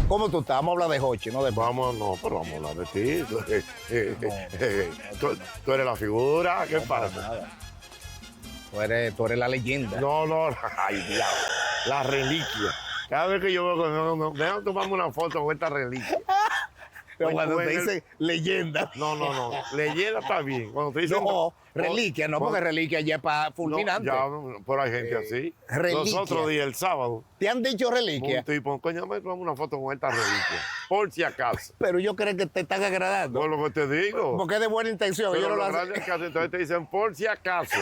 ¿Cómo tú estás? Vamos a hablar de Jochi, no de mí. No, pero vamos a hablar de ti. Tú eres la figura, ¿qué pasa? Nada. Tú eres la leyenda. No, ay, diablo. La reliquia. Cada vez que yo veo, déjame tomarme una foto con esta reliquia. Pero cuando te dicen leyenda. No. Leyenda está bien. Cuando te dicen. No, reliquia, no, porque reliquia ya es para fulminante. Pero hay gente así. Reliquia. Los otros días, el sábado, ¿Te han dicho reliquia? un tipo, coño, me tomo una foto con esta reliquia. Por si acaso. Pero yo creo que te están agradando. Por lo que te digo. Porque es de buena intención. Pero Yo no lo lo grande es que entonces te dicen por si acaso.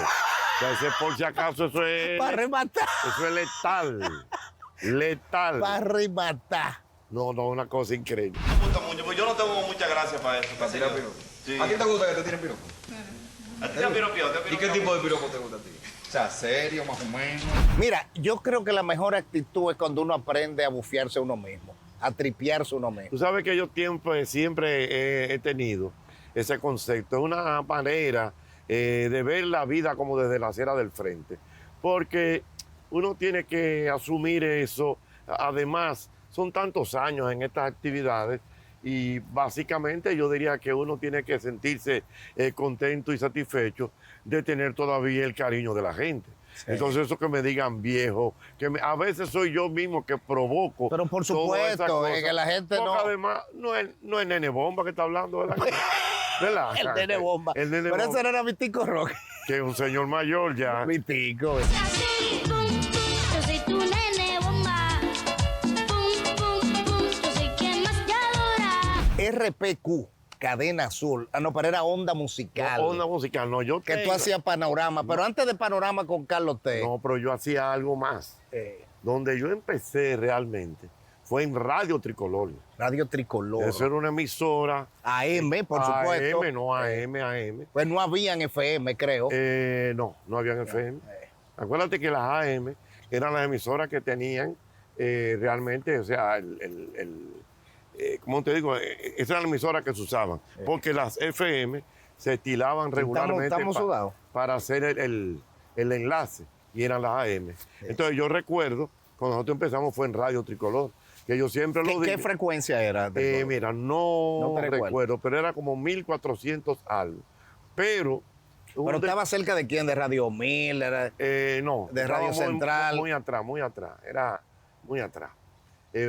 Entonces, por si acaso, eso es. Para rematar. Eso es letal. Letal. Para rematar. No, una cosa increíble. Me gusta mucho, pues yo no tengo mucha gracia para eso. ¿Para tirar piropo? Sí. ¿A quién te gusta que te tiren piropo? ¿A ti te han piropeado? ¿Y qué tipo de piropo te gusta a ti? O sea, serio, más o menos. Mira, yo creo que la mejor actitud es cuando uno aprende a bufiarse a uno mismo, a tripearse a uno mismo. Tú sabes que yo siempre he tenido ese concepto. Es una manera de ver la vida como desde la acera del frente. Porque uno tiene que asumir eso. Además, son tantos años en estas actividades y básicamente yo diría que uno tiene que sentirse contento y satisfecho de tener todavía el cariño de la gente. Sí. Entonces eso que me digan viejo, a veces soy yo mismo que provoco. Pero por supuesto, que la gente porque no. Además, no es Nene Bomba que está hablando, ¿verdad? ¿Verdad? El Nene Bomba. Pero ese no era Vitico Roque. Que es un señor mayor ya. Vitico. Yo soy tu nene bomba. Pum, pum, pum. Yo soy quien más te adora. RPQ, Cadena Azul. Ah, no, pero era Onda Musical. No, Onda Musical, no, yo que tú hacías Panorama, pero antes de Panorama con Carlos T. No, pero yo hacía algo más. Donde yo empecé realmente fue en Radio Tricolor. Radio Tricolor. Eso era una emisora. AM, por supuesto. AM, no AM. Pues no habían FM, creo. No habían FM. Acuérdate que las AM eran las emisoras que tenían realmente, o sea, ¿cómo te digo? Esa era la emisora que se usaban. Porque las FM se estilaban regularmente para hacer el enlace y eran las AM. Entonces yo recuerdo, cuando nosotros empezamos fue en Radio Tricolor, que yo siempre lo digo. ¿Qué frecuencia era? Mira, no recuerdo, pero era como 1400 algo. Pero estaba cerca de quién, de Radio 1000, no. De Radio Central. Muy atrás, era muy atrás.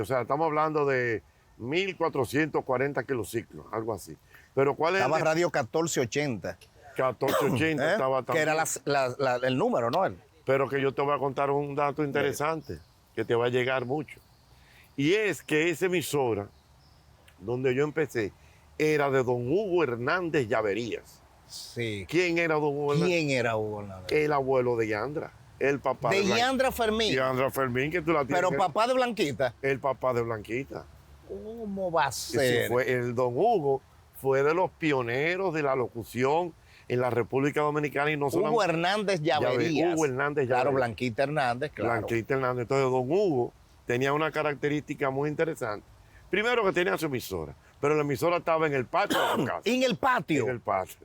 O sea, estamos hablando de 1440 kilociclos, algo así. Pero ¿cuál estaba es? Radio 1480. 1480 estaba también. Que era el número, ¿no? Pero que yo te voy a contar un dato interesante, que te va a llegar mucho. Y es que esa emisora, donde yo empecé, era de don Hugo Hernández Llaverías. Sí. ¿Quién era don Hugo Hernández? ¿Quién era Hugo Hernández? El abuelo de Yandra, el papá de Yandra Fermín. Yandra Fermín, que tú la tienes. Pero papá de Blanquita. El papá de Blanquita. ¿Cómo va a ser? El don Hugo fue de los pioneros de la locución en la República Dominicana y no solo. Hugo Hernández Llaverías. Hugo Hernández Llaverías. Claro, Blanquita Hernández, claro. Blanquita Hernández. Entonces, don Hugo tenía una característica muy interesante. Primero que tenía su emisora, pero la emisora estaba en el patio de la casa. ¿En el patio? En el patio.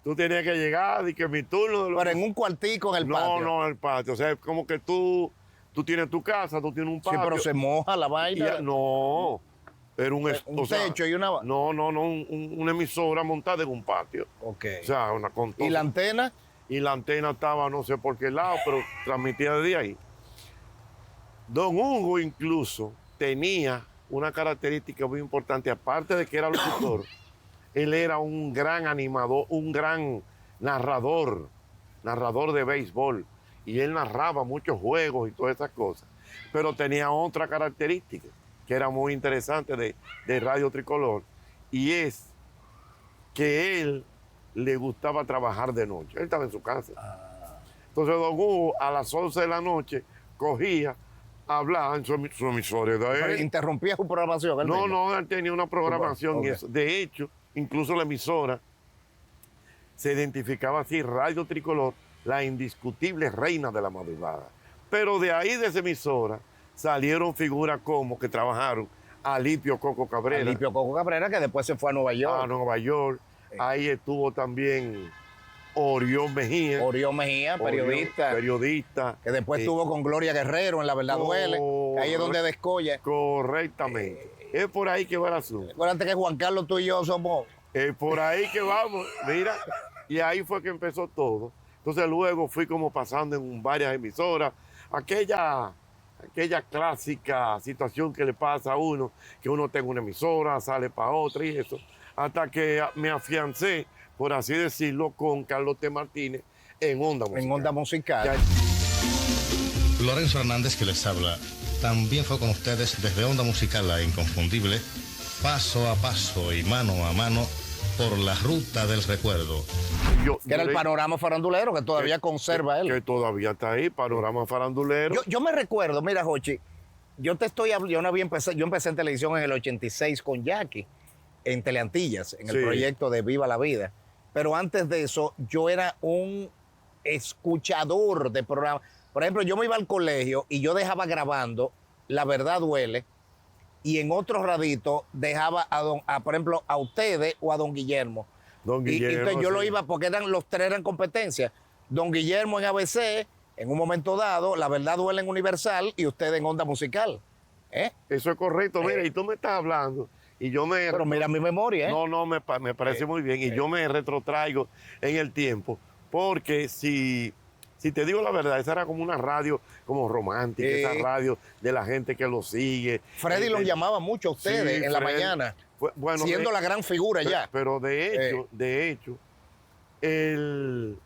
Tú tenías que llegar y que mi turno. Pero en un cuartico en el patio. No, en el patio. O sea, es como que tú tienes tu casa, tú tienes un patio. Sí, pero se moja la vaina. No. Era un techo y una. No, una emisora montada en un patio. Ok. O sea, ¿Y la antena? Y la antena estaba no sé por qué lado, pero transmitía desde ahí. Don Hugo incluso tenía una característica muy importante, aparte de que era locutor, él era un gran animador, un gran narrador de béisbol, y él narraba muchos juegos y todas esas cosas, pero tenía otra característica que era muy interesante de Radio Tricolor, y es que él le gustaba trabajar de noche. Él estaba en su casa. Entonces don Hugo a las 11 de la noche cogía, hablaba en su emisora. Pero interrumpía su programación. No, él tenía una programación. Okay. Y eso. De hecho, incluso la emisora se identificaba así, Radio Tricolor, la indiscutible reina de la madrugada. Pero de ahí, de esa emisora, salieron figuras como que trabajaron Alipio Coco Cabrera. Alipio Coco Cabrera, que después se fue a Nueva York. A Nueva York. Sí. Ahí estuvo también Orión Mejía. Orión Mejía, periodista, Periodista. que después estuvo con Gloria Guerrero en La Verdad Duele, que ahí es donde descolla. Correctamente. Es por ahí que va el asunto. Acuérdate que Juan Carlos, tú y yo somos... Es por ahí que vamos, mira. Y ahí fue que empezó todo. Entonces luego fui como pasando en varias emisoras. Aquella clásica situación que le pasa a uno, que uno tenga una emisora, sale para otra y eso. Hasta que me afiancé, por así decirlo, con Carlos T. Martínez en Onda Musical. En Onda Musical. Ya- Lorenzo Hernández, que les habla, también fue con ustedes desde Onda Musical, la inconfundible, paso a paso y mano a mano por la ruta del recuerdo. Que era el panorama farandulero, que todavía conserva él. Que todavía está ahí, panorama farandulero. Yo me recuerdo, mira, Jochi, yo empecé en televisión en el 86 con Jackie, en Teleantillas, en el Sí. proyecto de Viva la Vida. Pero antes de eso, yo era un escuchador de programas. Por ejemplo, yo me iba al colegio y yo dejaba grabando La Verdad Duele, y en otro radito dejaba por ejemplo, a ustedes o a don Guillermo. Don Guillermo, entonces yo lo sí. iba, porque los tres eran competencia. Don Guillermo en ABC, en un momento dado, La Verdad Duele en Universal y ustedes en Onda Musical. ¿Eh? Eso es correcto. Mira, y tú me estás hablando y yo me... Pero mira mi memoria, ¿eh? No, me parece muy bien. Y yo me retrotraigo en el tiempo, porque si te digo la verdad, esa era como una radio como romántica, esa radio de la gente que lo sigue. Freddy los llamaba mucho a ustedes Sí, en la Freddy. mañana, Bueno, siendo la gran figura ya. Pero de hecho, el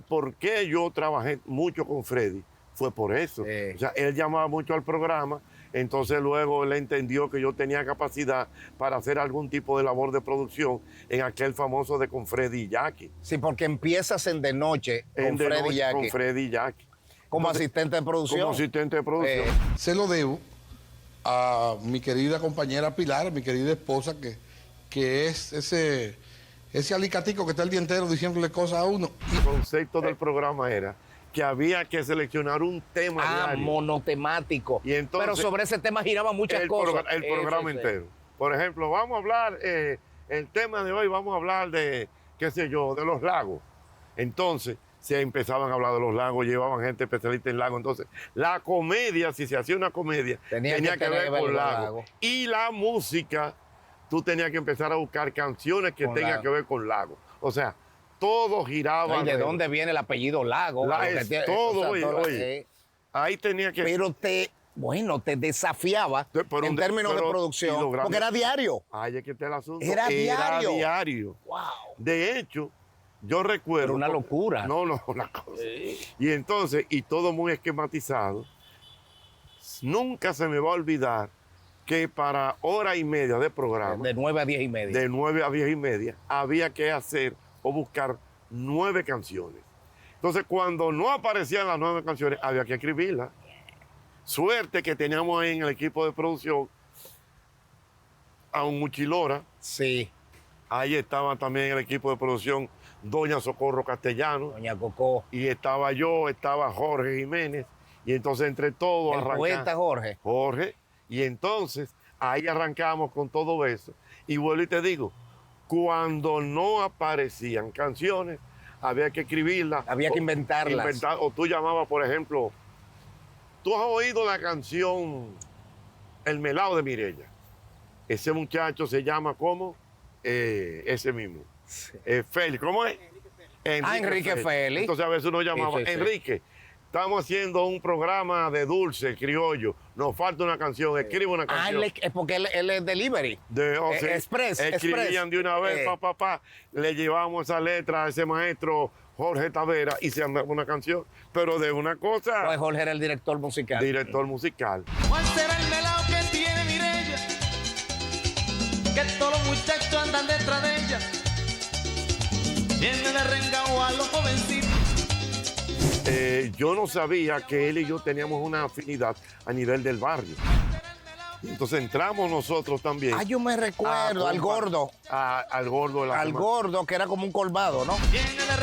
por qué yo trabajé mucho con Freddy fue por eso. Sí. O sea, él llamaba mucho al programa, entonces luego él entendió que yo tenía capacidad para hacer algún tipo de labor de producción en aquel famoso de Con Freddy y Jackie. Sí, porque empiezas en De Noche En con De Freddy Noche Jackie, Con Freddy y Jackie. como Entonces, asistente de producción. Como asistente de producción. Se lo debo a mi querida compañera Pilar, mi querida esposa, que es ese alicatico que está el día entero diciéndole cosas a uno. El concepto del programa era que había que seleccionar un tema diario. Monotemático. Y entonces, pero sobre ese tema giraban muchas cosas. El programa Eso sí. entero. Por ejemplo, vamos a hablar, el tema de hoy, vamos a hablar de, qué sé yo, de los lagos. Entonces, se empezaban a hablar de los lagos, llevaban gente especialista en lagos. Entonces, la comedia, si se hacía una comedia, tenía que tener ver con los lagos. lagos. Y la música, tú tenías que empezar a buscar canciones que Con tengan lagos. que ver con lagos. O sea, todo giraba. ¿Y de alrededor. dónde viene el apellido Lago? La- Lo que es tiene- todo, oye, todo- oye. Ahí tenía que... Pero te desafiaba Pero en términos de pero- y producción, lo grande- porque era diario. Ay, es que este es el asunto. Era diario. diario. Wow. De hecho, yo recuerdo... Pero una locura. No, una cosa. Y entonces, y todo muy esquematizado, nunca se me va a olvidar que para hora y media de programa, De 9 a 10 y media. de 9 a 10 y media, había que hacer o buscar 9 canciones. Entonces, cuando no aparecían las 9 canciones, había que escribirlas. Suerte que teníamos ahí en el equipo de producción a un Muchilora. Sí, Ahí estaba también el equipo de producción Doña Socorro Castellano. Doña Cocó. Y estaba yo, estaba Jorge Jiménez. Y entonces entre todos El poeta Jorge. Jorge. Y entonces ahí arrancamos con todo eso. Y vuelvo y te digo, cuando no aparecían canciones, había que escribirlas. Había que inventarlas. O tú llamabas, por ejemplo, tú has oído la canción El Melao de Mireya. Ese muchacho se llama ¿cómo? Ese mismo. Félix, ¿cómo es? Enrique Félix. Entonces a veces uno llamaba, Sí, sí, sí. Enrique, estamos haciendo un programa de dulce, criollo, nos falta una canción, escribe una canción. Es porque él es delivery. Express. Escribían de una vez, le llevamos esa letra a ese maestro Jorge Tavera y se armaba una canción, pero de una cosa, Pues Jorge era el director musical. director musical. ¿Cuál será el melao que tiene Mireya? Que todos los muchachos andan detrás de ella. Tiene de rengao a los jovencitos. Yo no sabía que él y yo teníamos una afinidad a nivel del barrio. Y entonces entramos nosotros también. Ah, yo me recuerdo, al gordo. Al gordo de la Al semana. gordo, que era como un colmado, ¿no? Tiene de